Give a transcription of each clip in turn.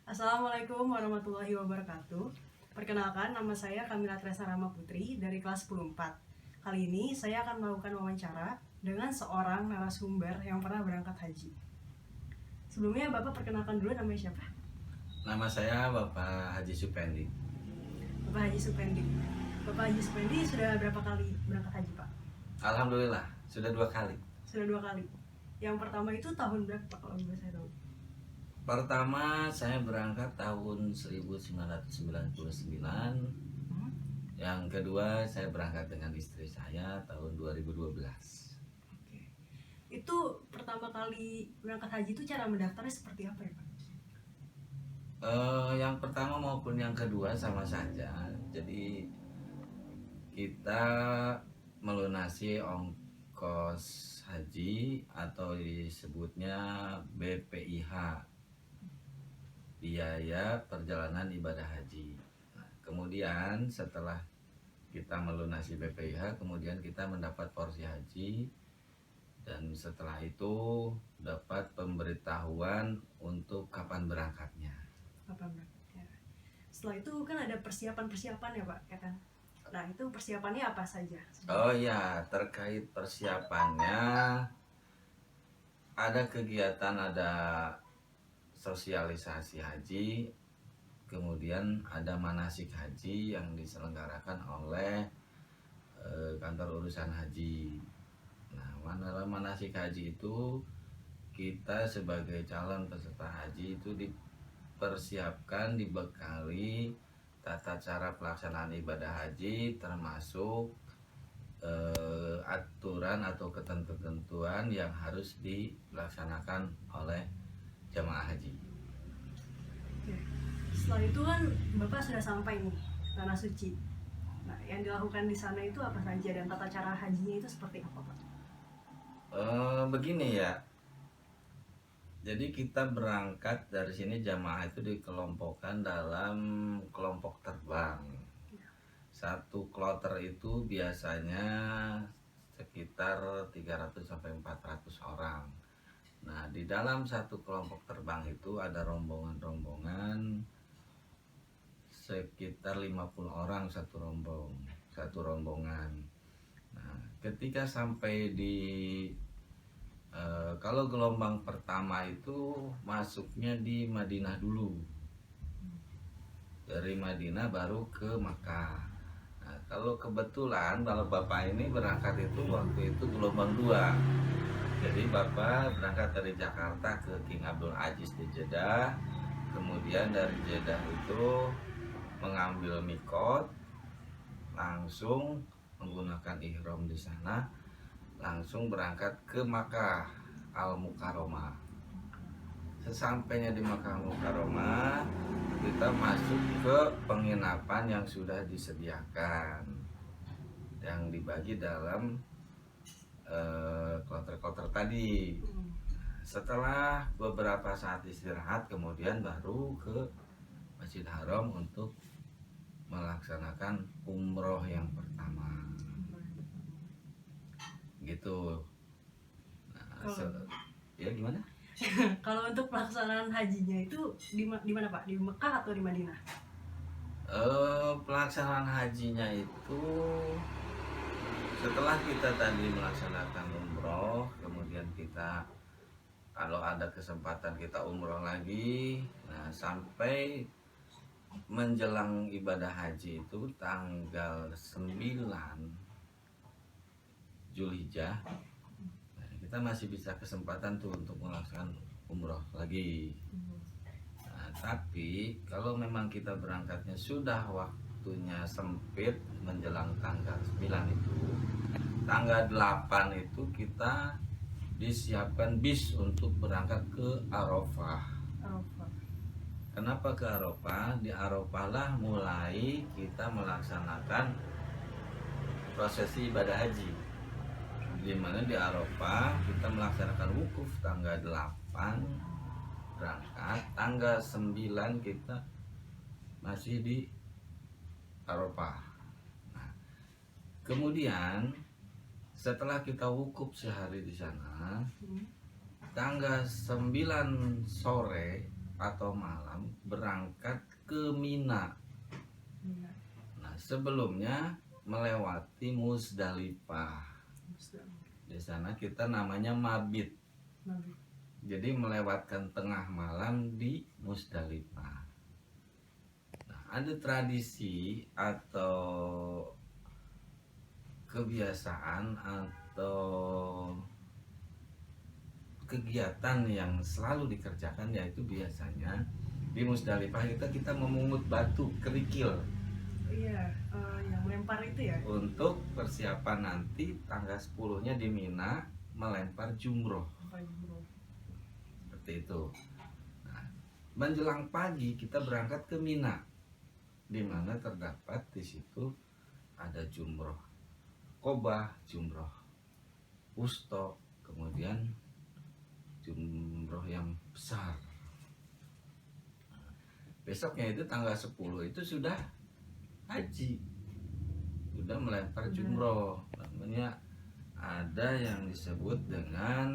Assalamualaikum warahmatullahi wabarakatuh. Perkenalkan, nama saya Kamila Tresa Rama Putri dari kelas 10-4. Kali ini saya akan melakukan wawancara dengan seorang narasumber yang pernah berangkat haji. Sebelumnya Bapak perkenalkan dulu namanya siapa? Nama saya Bapak Haji Supendi. Bapak Haji Supendi. Bapak Haji Supendi sudah berapa kali berangkat haji, Pak? Alhamdulillah, sudah 2 kali. Sudah 2 kali. Yang pertama itu tahun berapa, Pak, kalau boleh saya tahu? Pertama saya berangkat tahun 1999. Yang kedua saya berangkat dengan istri saya tahun 2012. Oke. Itu pertama kali berangkat haji itu cara mendaftarnya seperti apa ya, Pak? Yang pertama maupun yang kedua sama saja. Jadi kita melunasi ongkos haji atau disebutnya BPIH, biaya perjalanan ibadah haji. Nah, kemudian setelah kita melunasi BPIH, kemudian kita mendapat porsi haji, dan setelah itu dapat pemberitahuan untuk kapan berangkatnya. Kapan berangkatnya? Setelah itu kan ada persiapan-persiapan ya, Pak, ya kan? Nah, itu persiapannya apa saja? Oh ya, terkait persiapannya ada kegiatan, ada sosialisasi haji, kemudian ada manasik haji yang diselenggarakan oleh kantor urusan haji. Nah, manasik haji itu kita sebagai calon peserta haji itu dipersiapkan, dibekali tata cara pelaksanaan ibadah haji, termasuk aturan atau ketentuan yang harus dilaksanakan oleh jamaah haji. Oke. Setelah itu kan Bapak sudah sampai nih tanah suci. Nah, yang dilakukan di sana itu apa saja dan tata cara hajinya itu seperti apa, Pak? Begini ya. Jadi kita berangkat dari sini, jamaah itu dikelompokkan dalam kelompok terbang. Satu kloter itu biasanya sekitar 300 sampai 400 orang. Nah, di dalam satu kelompok terbang itu ada rombongan-rombongan sekitar 50 orang satu rombongan. Nah, ketika sampai di kalau gelombang pertama itu masuknya di Madinah dulu. Dari Madinah baru ke Makkah. Nah, kalau kebetulan kalau Bapak ini berangkat itu waktu itu gelombang 2. Jadi Bapak berangkat dari Jakarta ke King Abdul Aziz di Jeddah. Kemudian dari Jeddah itu mengambil mikot, langsung menggunakan ihram di sana, langsung berangkat ke Makkah Al-Mukarramah. Sesampainya di Makkah Al-Mukarramah, kita masuk ke penginapan yang sudah disediakan, yang dibagi dalam kloter-kloter tadi. Setelah beberapa saat istirahat, kemudian baru ke Masjid Haram untuk melaksanakan umroh yang pertama. Gitu. Nah, ya gimana? Kalau untuk pelaksanaan hajinya itu di mana, Pak? Di Mekah atau di Madinah? Pelaksanaan hajinya itu setelah kita tadi melaksanakan umroh, kemudian kita kalau ada kesempatan kita umroh lagi. Nah, sampai menjelang ibadah haji itu tanggal 9 Zulhijjah, kita masih bisa kesempatan tuh untuk melaksanakan umroh lagi. Nah, tapi kalau memang kita berangkatnya sudah waktunya sempit menjelang tanggal 9 itu, tanggal 8 itu kita disiapkan bis untuk berangkat ke Arafah. Kenapa ke Arafah? Di Arafah lah mulai kita melaksanakan prosesi ibadah haji, di mana di Arafah kita melaksanakan wukuf tanggal 8 berangkat, tanggal 9 kita masih di Arafah. Nah, kemudian setelah kita wukuf sehari di sana, tanggal 9 sore atau malam berangkat ke Mina. Mina. Nah, sebelumnya melewati Musdalifah. Di sana kita namanya mabit. Nabi. Jadi melewatkan tengah malam di Musdalifah. Nah, ada tradisi atau kebiasaan atau kegiatan yang selalu dikerjakan, yaitu biasanya di Musdalifah kita memungut batu kerikil Iya, yang lempar itu ya. untuk persiapan nanti tanggal 10-nya di Mina melempar jumroh. Apa bro? Seperti itu. Nah, menjelang pagi kita berangkat ke Mina, di mana terdapat di situ ada jumroh Qobah, jumroh wusto, kemudian jumroh yang besar. Besoknya itu tanggal 10 itu sudah haji, sudah melempar jumroh. Namanya ada yang disebut dengan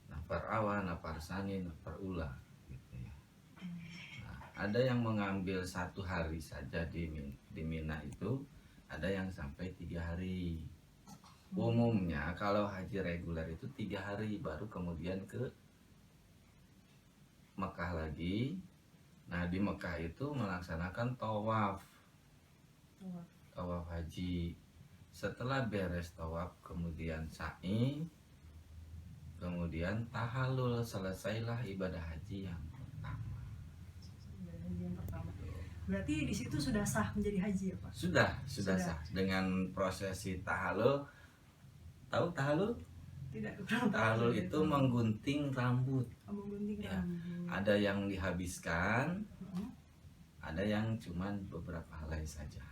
nafar awal, nafar sani, nafar ula gitu ya. Nah, ada yang mengambil 1 hari saja di Mina itu, ada yang sampai 3 hari. Umumnya kalau haji reguler itu 3 hari, baru kemudian ke Mekah lagi. Nah, di Mekah itu melaksanakan tawaf haji. Setelah beres tawaf, kemudian sa'i, kemudian tahalul, selesailah ibadah haji yang pertama. Haji yang pertama. Berarti di situ sudah sah menjadi haji ya Pak? Sudah sah dengan prosesi tahalul. Tahu tahalul? Tidak. Tahalul itu menggunting rambut. Menggunting Ya, rambut. ada yang dihabiskan, ada yang cuman beberapa helai saja.